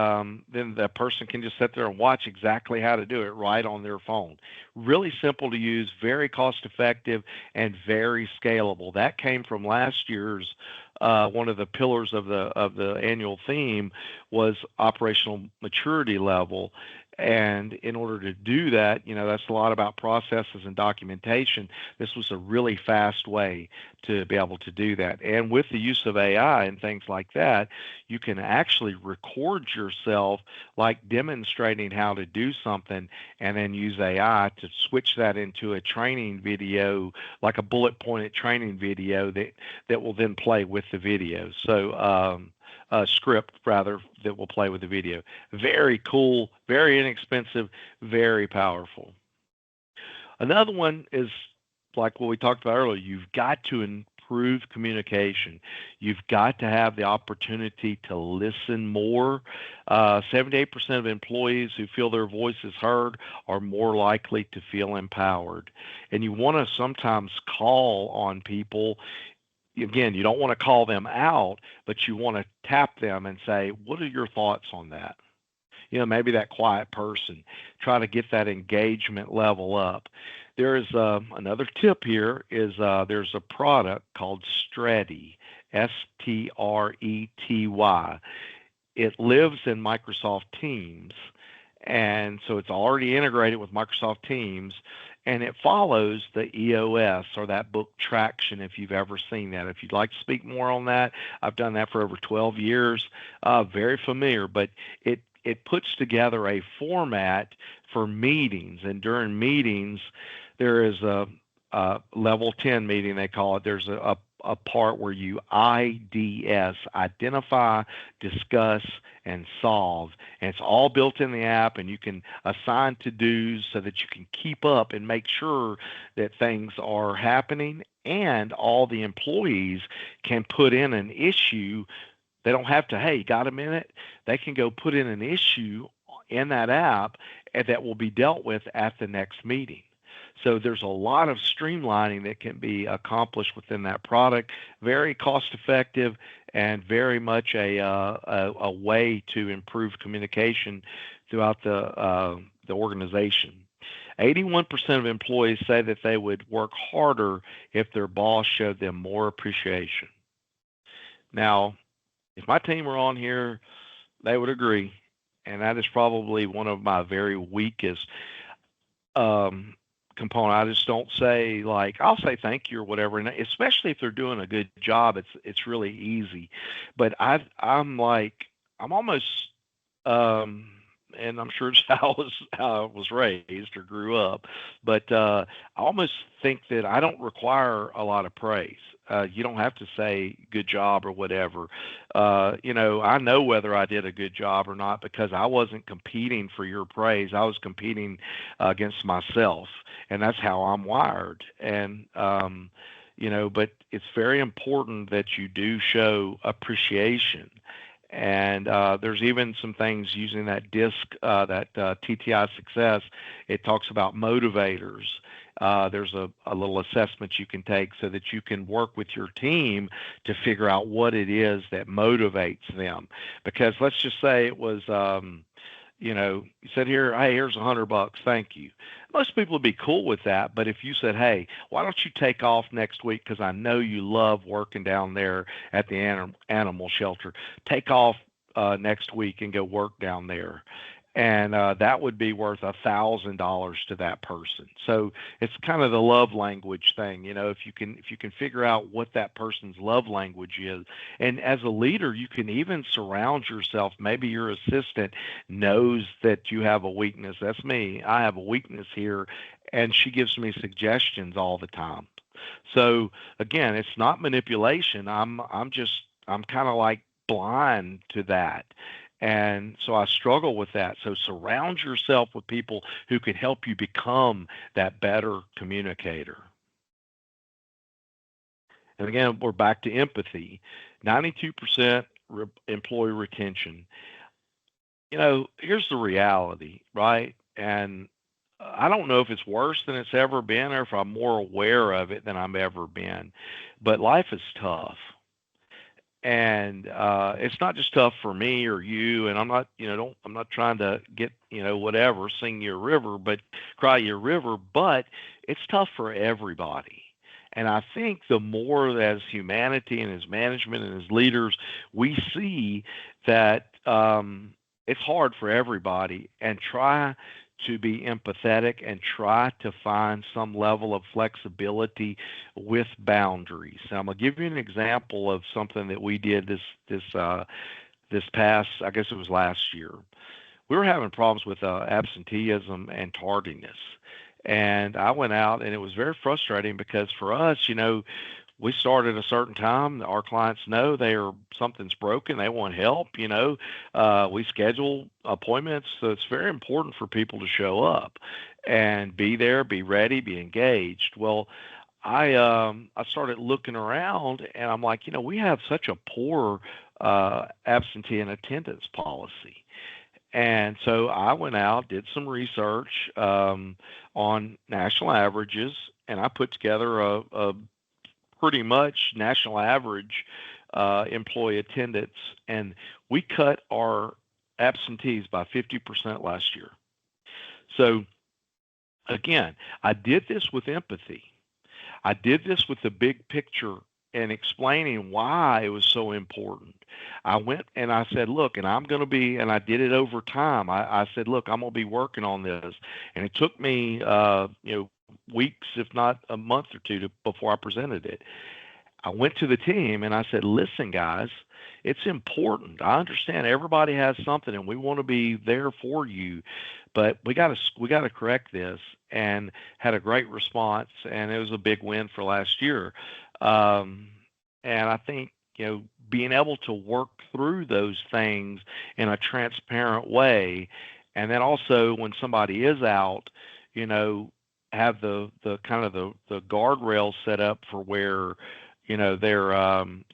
then the person can just sit there and watch exactly how to do it right on their phone. Really simple to use, very cost effective, and very scalable. That came from last year's one of the pillars of the annual theme was operational maturity level. And in order to do that, that's a lot about processes and documentation. This was a really fast way to be able to do that. And with the use of AI and things like that, you can actually record yourself like demonstrating how to do something, and then use AI to switch that into a training video, like a bullet pointed training video that will then play with the video. So, script rather, that will play with the video. Very cool, very inexpensive, very powerful. Another one is like what we talked about earlier. You've got to improve communication. You've got to have the opportunity to listen more. 78% of employees who feel their voice is heard are more likely to feel empowered. And you want to sometimes call on people. Again, you don't want to call them out, but you want to tap them and say, what are your thoughts on that? Maybe that quiet person. Try to get that engagement level up. There is another tip here is there's a product called Strety, Strety. It lives in Microsoft Teams, and so it's already integrated with Microsoft Teams, and it follows the EOS, or that book Traction, if you've ever seen that. If you'd like to speak more on that, I've done that for over 12 years. Very familiar, but it puts together a format for meetings, and during meetings, there is a level 10 meeting, they call it. There's a part where you IDS, identify, discuss, and solve. And it's all built in the app, and you can assign to-dos so that you can keep up and make sure that things are happening. And all the employees can put in an issue. They don't have to, hey, got a minute? They can go put in an issue in that app, and that will be dealt with at the next meeting. So there's a lot of streamlining that can be accomplished within that product. Very cost effective, and very much a way to improve communication throughout the organization. 81% of employees say that they would work harder if their boss showed them more appreciation. Now, if my team were on here, they would agree. and that is probably one of my very weakest um, component. I just don't say like I'll say thank you or whatever, and especially if they're doing a good job, it's really easy. But I'm like I'm almost um, and I'm sure it's how I was raised or grew up, but I almost think that I don't require a lot of praise. You don't have to say good job or whatever. I know whether I did a good job or not because I wasn't competing for your praise. I was competing against myself, and that's how I'm wired. And but it's very important that you do show appreciation. And there's even some things using that disc, that TTI success. It talks about motivators. There's a little assessment you can take so that you can work with your team to figure out what it is that motivates them. Because let's just say it was, you said here, hey, here's $100, thank you. Most people would be cool with that, but if you said, hey, why don't you take off next week because I know you love working down there at the animal shelter, take off next week and go work down there, and that would be worth $1,000 to that person. So it's kind of the love language thing, if you can figure out what that person's love language is, and as a leader, you can even surround yourself. Maybe your assistant knows that you have a weakness. That's me. I have a weakness here, and she gives me suggestions all the time. So again, it's not manipulation. I'm kind of like blind to that. And so I struggle with that. So surround yourself with people who can help you become that better communicator. And again, we're back to empathy. 92% employee retention. Here's the reality, right? And I don't know if it's worse than it's ever been or if I'm more aware of it than I've ever been, but life is tough. And it's not just tough for me or you. And I'm not, don't I'm not trying to get whatever, sing your river, but cry your river. But it's tough for everybody. And I think the more that as humanity and as management and as leaders, we see that it's hard for everybody, and try to be empathetic and try to find some level of flexibility with boundaries. And I'm gonna give you an example of something that we did this past, I guess it was last year. We were having problems with absenteeism and tardiness. And I went out, and it was very frustrating because for us, we start at a certain time. Our clients know something's broken. They want help. We schedule appointments, so it's very important for people to show up and be there, be ready, be engaged. Well, I started looking around, and I'm like, we have such a poor absentee and attendance policy. And so I went out, did some research on national averages, and I put together a pretty much national average employee attendance, and we cut our absentees by 50% last year. So again, I did this with empathy. I did this with the big picture and explaining why it was so important. I went and I said, look, and I'm going to be, and I did it over time. I said, look, I'm going to be working on this. And it took me, weeks, if not a month or two before I presented it. I went to the team and I said, listen, guys, it's important. I understand everybody has something and we want to be there for you, but we got to correct this, and had a great response, and it was a big win for last year. Um, and I think, being able to work through those things in a transparent way, and then also when somebody is out, you know, have the kind of the guardrails set up for where they're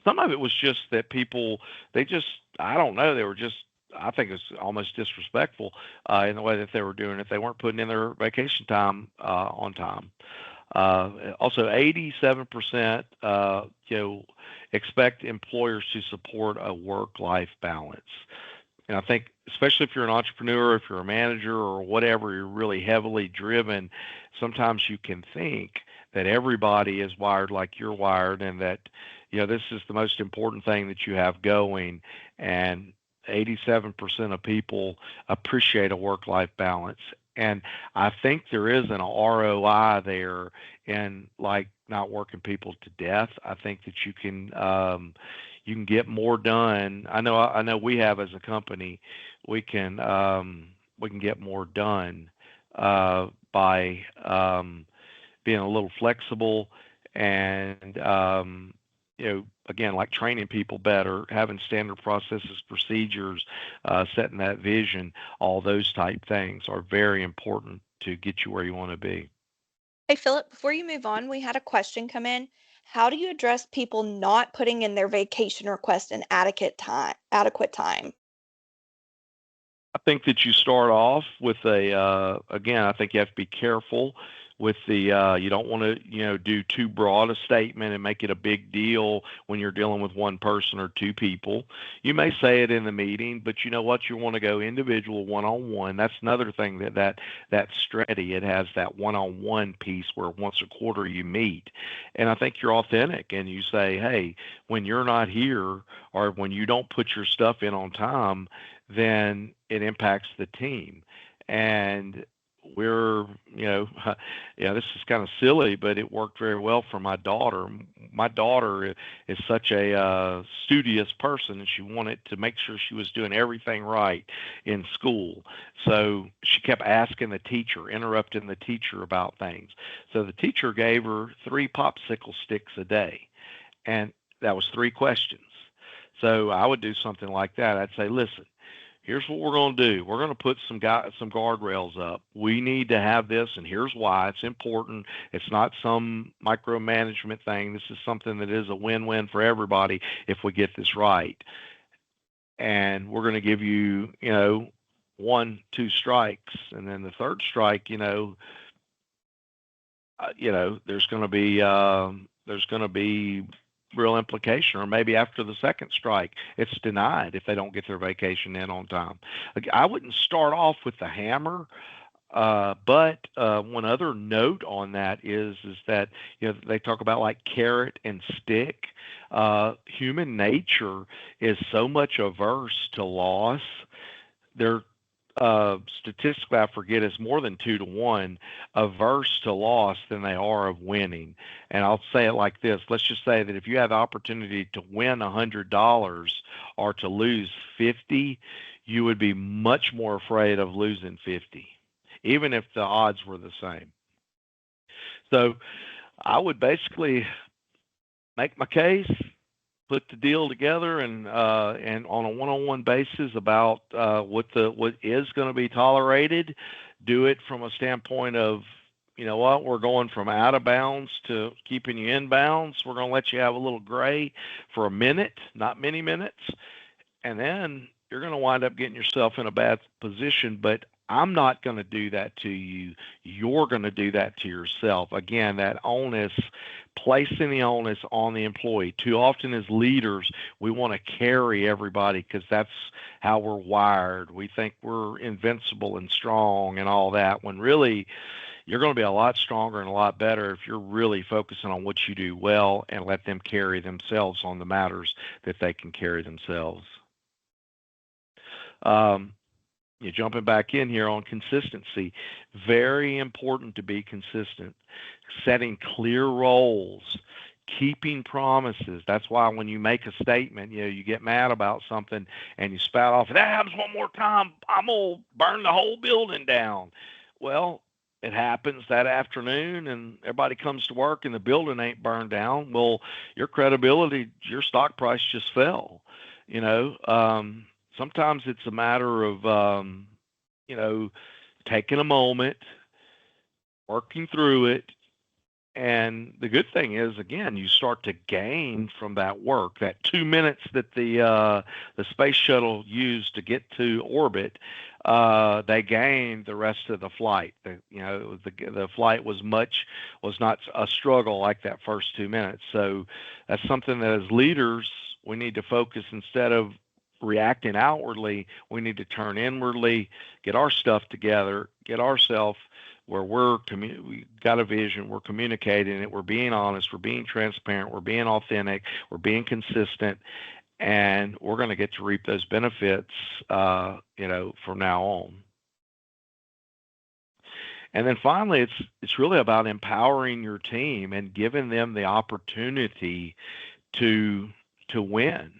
some of it was just that people, they just, I don't know, they were just, I think it's almost disrespectful in the way that they were doing it. They weren't putting in their vacation time on time. Also, 87% expect employers to support a work-life balance. And I think, especially if you're an entrepreneur, if you're a manager or whatever, you're really heavily driven, sometimes you can think that everybody is wired like you're wired, and that, this is the most important thing that you have going. And 87% of people appreciate a work-life balance. And I think there is an ROI there in like not working people to death. I think that you can get more done. I know we have as a company, we can get more done by being a little flexible and again, like training people better, having standard processes, procedures, setting that vision, all those type things are very important to get you where you want to be. Hey, Philip, before you move on, we had a question come in. How do you address people not putting in their vacation request in adequate time? Adequate time? I think that you start off with again, I think you have to be careful with you don't want to, do too broad a statement and make it a big deal when you're dealing with one person or two people. You may say it in the meeting, but you know what? You want to go individual, one-on-one. That's another thing that Stretty, it has that one-on-one piece where once a quarter you meet. And I think you're authentic and you say, hey, when you're not here or when you don't put your stuff in on time, then it impacts the team. And we're, this is kind of silly, but it worked very well for my daughter. My daughter is such a studious person, and she wanted to make sure she was doing everything right in school. So she kept asking the teacher, interrupting the teacher about things. So the teacher gave her 3 popsicle sticks a day, and that was 3 questions. So I would do something like that. I'd say, listen, here's what we're going to do. We're going to put some guardrails up. We need to have this, and here's why it's important. It's not some micromanagement thing. This is something that is a win-win for everybody if we get this right. And we're going to give you, 1, 2 strikes, and then the third strike, there's going to be real implication, or maybe after the second strike, it's denied if they don't get their vacation in on time. Like, I wouldn't start off with the hammer, but one other note on that is that they talk about like carrot and stick. Human nature is so much averse to loss. They're statistically, I forget, it's more than 2 to 1 averse to loss than they are of winning. And I'll say it like this. Let's just say that if you have the opportunity to win $100 or to lose 50, you would be much more afraid of losing 50, even if the odds were the same. So I would basically make my case, put the deal together, and on a one-on-one basis about what is going to be tolerated. Do it from a standpoint of, we're going from out of bounds to keeping you in bounds. We're going to let you have a little gray for a minute, not many minutes, and then you're going to wind up getting yourself in a bad position. But I'm not going to do that to you. You're going to do that to yourself. Again, that onus, placing the onus on the employee. Too often as leaders, we want to carry everybody because that's how we're wired. We think we're invincible and strong and all that, when really you're going to be a lot stronger and a lot better if you're really focusing on what you do well and let them carry themselves on the matters that they can carry themselves. You're jumping back in here on consistency. Very important to be consistent. Setting clear roles, keeping promises. That's why when you make a statement, you get mad about something and you spout off, if that happens one more time, I'm going to burn the whole building down. Well, it happens that afternoon and everybody comes to work and the building ain't burned down. Well, your credibility, your stock price just fell. Sometimes it's a matter of, taking a moment, working through it. And the good thing is, again, you start to gain from that work. That 2 minutes that the space shuttle used to get to orbit, they gained the rest of the flight. The flight was not a struggle like that first 2 minutes. So that's something that as leaders we need to focus. Instead of reacting outwardly, we need to turn inwardly, get our stuff together, get ourselves where we got a vision, we're communicating it, we're being honest, we're being transparent, we're being authentic, we're being consistent, and we're going to get to reap those benefits, from now on. And then finally, it's really about empowering your team and giving them the opportunity to win.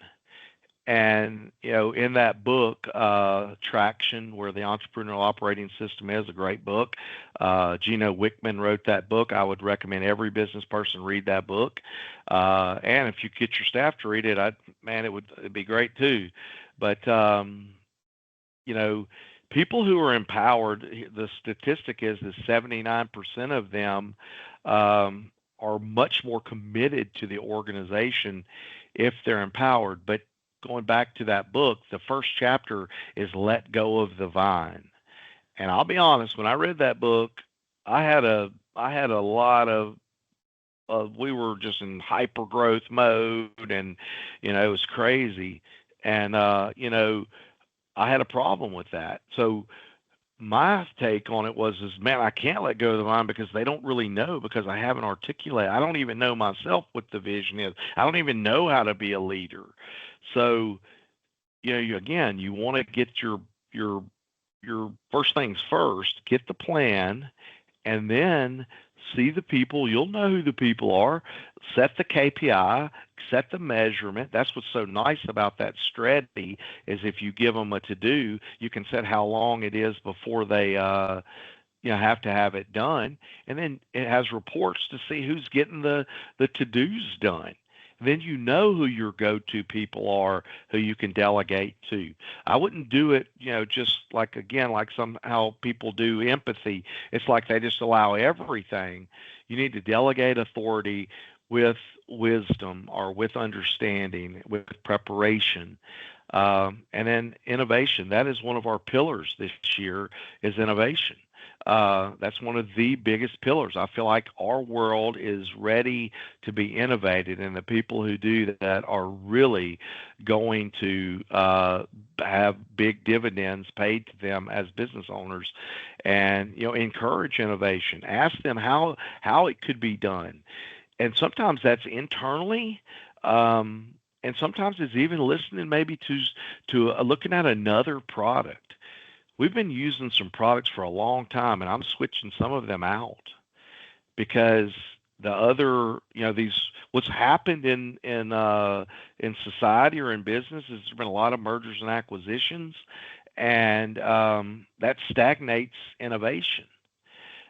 And in that book, Traction, where the entrepreneurial operating system is, a great book. Gino Wickman wrote that book. I would recommend every business person read that book. And if you get your staff to read it, it'd be great too. But you know, people who are empowered, the statistic is that 79% of them are much more committed to the organization if they're empowered. But going back to that book, the first chapter is Let Go of the Vine. And I'll be honest, when I read that book, I had a lot of we were just in hyper growth mode, and it was crazy. And I had a problem with that. So my take on it was man, I can't let go of the vine because they don't really know, because I haven't articulated. I don't even know myself what the vision is. I don't even know how to be a leader. So you want to get your first things first, get the plan, and then see the people. You'll know who the people are. Set the KPI, set the measurement. That's what's so nice about that strategy, is if you give them a to do, you can set how long it is before they have to have it done, and then it has reports to see who's getting the to dos done. Then you know who your go-to people are, who you can delegate to. I wouldn't do it, just like, again, like somehow people do empathy. It's like they just allow everything. You need to delegate authority with wisdom, or with understanding, with preparation. And then innovation. That is one of our pillars this year, is innovation. That's one of the biggest pillars. I feel like our world is ready to be innovated, and the people who do that are really going to have big dividends paid to them as business owners. And encourage innovation. Ask them how it could be done, and sometimes that's internally. And sometimes it's even listening, maybe to looking at another product. We've been using some products for a long time, and I'm switching some of them out, because the other, these what's happened in society or in business is there's been a lot of mergers and acquisitions, and that stagnates innovation.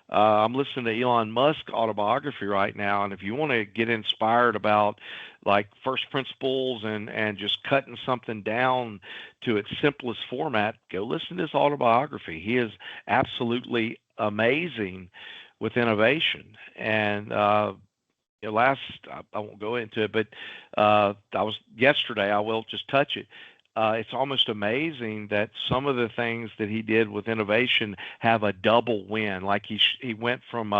I'm listening to Elon Musk autobiography right now, and if you want to get inspired about like first principles and just cutting something down to its simplest format, go listen to his autobiography. He is absolutely amazing with innovation. And last, I won't go into it, but I was yesterday. I will just touch it. It's almost amazing that some of the things that he did with innovation have a double win. Like he went from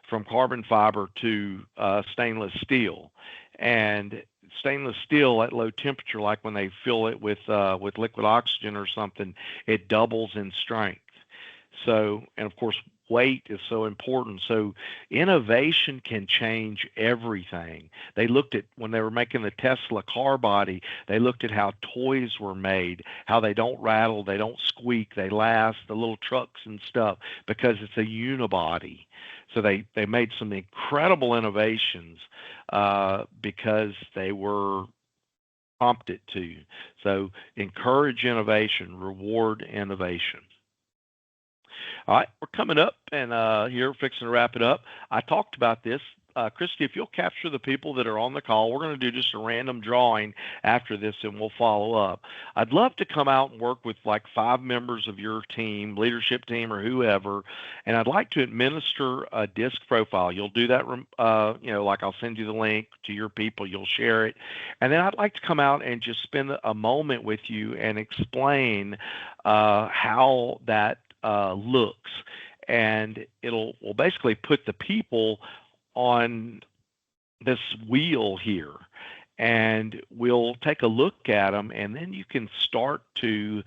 carbon fiber to stainless steel, and stainless steel at low temperature, like when they fill it with liquid oxygen or something, it doubles in strength. So, and of course, weight is so important. So innovation can change everything. They looked at, when they were making the Tesla car body, they looked at how toys were made, how they don't rattle, they don't squeak, they last, the little trucks and stuff, because it's a unibody. So they made some incredible innovations because they were prompted to. So encourage innovation, reward innovation. All right, we're coming up, and here, fixing to wrap it up. I talked about this. Christy, if you'll capture the people that are on the call, we're going to do just a random drawing after this, and we'll follow up. I'd love to come out and work with like 5 members of your team, leadership team, or whoever, and I'd like to administer a DISC profile. You'll do that, like I'll send you the link to your people, you'll share it, and then I'd like to come out and just spend a moment with you and explain how that looks, and will basically put the people on this wheel here, and we'll take a look at them, and then you can start to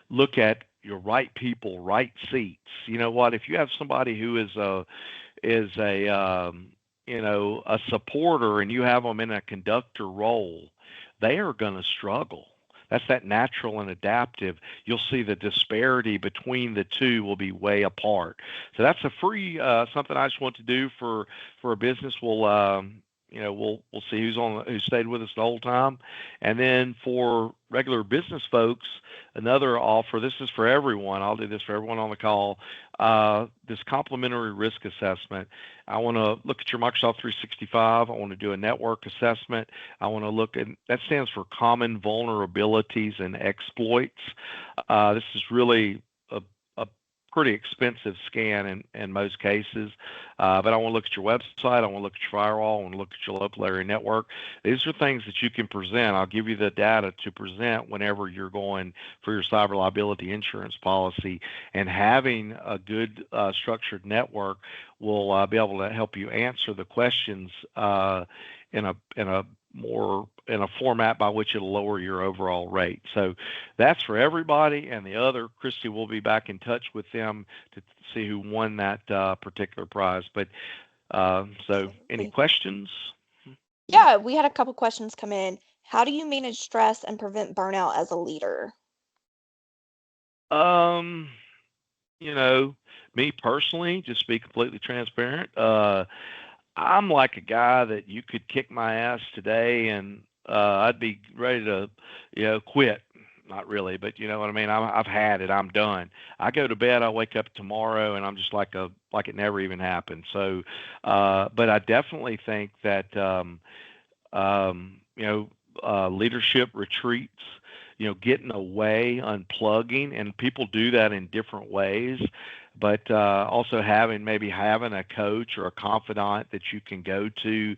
look at your right people, right seats. You know what? If you have somebody who is a supporter, and you have them in a conductor role, they are going to struggle. That's that natural and adaptive. You'll see the disparity between the two will be way apart. So that's a free something I just want to do for a business. We'll see who stayed with us the whole time, and then for regular business folks, another offer. This is for everyone. I'll do this for everyone on the call. This complimentary risk assessment. I want to look at your Microsoft 365. I want to do a network assessment. I want to look at that stands for common vulnerabilities and exploits. This is really a pretty expensive scan in most cases, but I want to look at your website. I want to look at your firewall. I want to look at your local area network. These are things that you can present. I'll give you the data to present whenever you're going for your cyber liability insurance policy. And having a good structured network will be able to help you answer the questions in a format by which it'll lower your overall rate. So that's for everybody. And the other, Christy will be back in touch with them to see who won that particular prize. But so any questions? Yeah, we had a couple questions come in. How do you manage stress and prevent burnout as a leader? Me personally, just to be completely transparent, I'm like a guy that you could kick my ass today and I'd be ready to, quit. Not really, but you know what I mean. I've had it. I'm done. I go to bed. I wake up tomorrow, and I'm just like it never even happened. So, but I definitely think that leadership retreats, getting away, unplugging, and people do that in different ways. But also maybe having a coach or a confidant that you can go to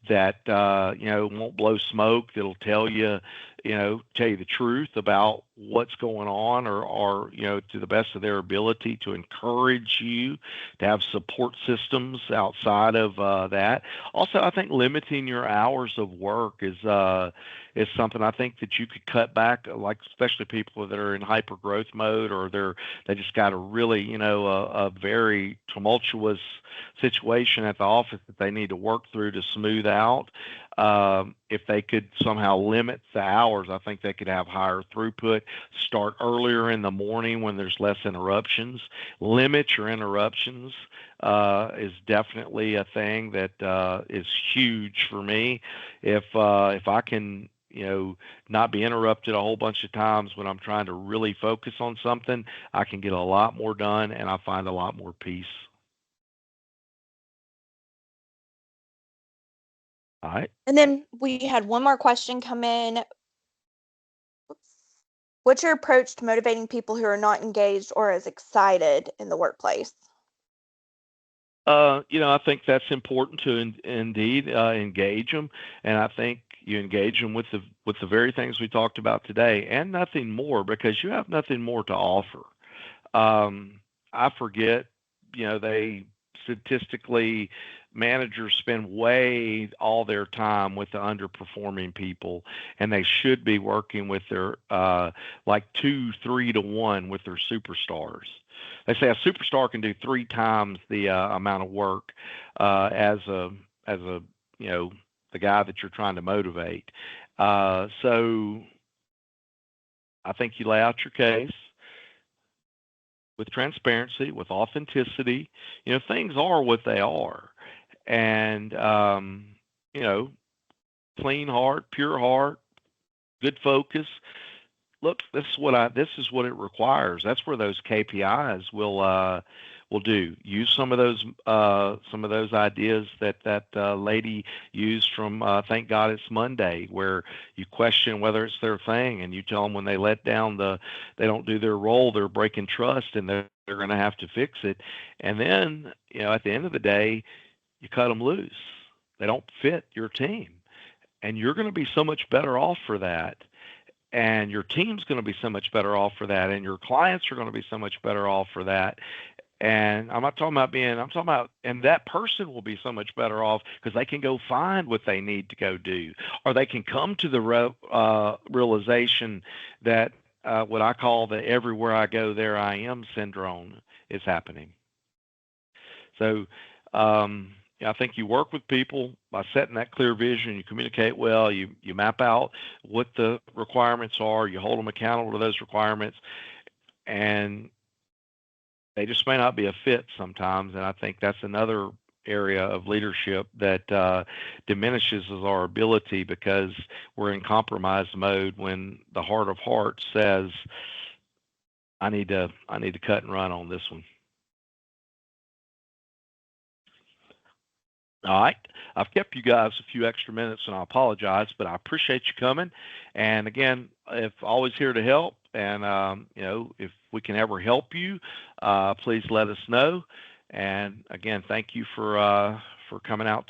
that won't blow smoke. That'll tell you the truth about what's going on, or to the best of their ability to encourage you to have support systems outside of that. Also, I think limiting your hours of work is something I think that you could cut back, like especially people that are in hyper growth mode, or they just got a really a very tumultuous situation at the office that they need to work through to smooth out. If they could somehow limit the hours, I think they could have higher throughput, start earlier in the morning when there's less interruptions. Limit your interruptions is definitely a thing that is huge for me. If I can not be interrupted a whole bunch of times when I'm trying to really focus on something, I can get a lot more done and I find a lot more peace. All right. And then we had one more question come in. What's your approach to motivating people who are not engaged or as excited in the workplace? I think that's important to indeed engage them, and I think you engage them with the very things we talked about today, and nothing more, because you have nothing more to offer. I forget, they statistically managers spend way all their time with the underperforming people, and they should be working with their like 2-3 to 1 with their superstars. They say a superstar can do 3 times the amount of work as the guy that you're trying to motivate. So I think you lay out your case with transparency, with authenticity. Things are what they are, and clean heart, pure heart, good focus. Look, this is what it requires. That's where those KPIs will do. Use some of those ideas that lady used from Thank God It's Monday, where you question whether it's their thing, and you tell them when they they don't do their role, they're breaking trust, and they're going to have to fix it. And then at the end of the day, you cut them loose. They don't fit your team, and you're going to be so much better off for that. And your team's going to be so much better off for that, and your clients are going to be so much better off for that. And I'm talking about, and that person will be so much better off because they can go find what they need to go do, or they can come to the realization that what I call the everywhere I go, there I am syndrome is happening. So I think you work with people by setting that clear vision. You communicate well. You map out what the requirements are. You hold them accountable to those requirements, and they just may not be a fit sometimes. And I think that's another area of leadership that diminishes our ability because we're in compromise mode when the heart of hearts says, I need to cut and run on this one. All right. I've kept you guys a few extra minutes and I apologize, but I appreciate you coming. And again, if always here to help and if we can ever help you, please let us know. And again, thank you for coming out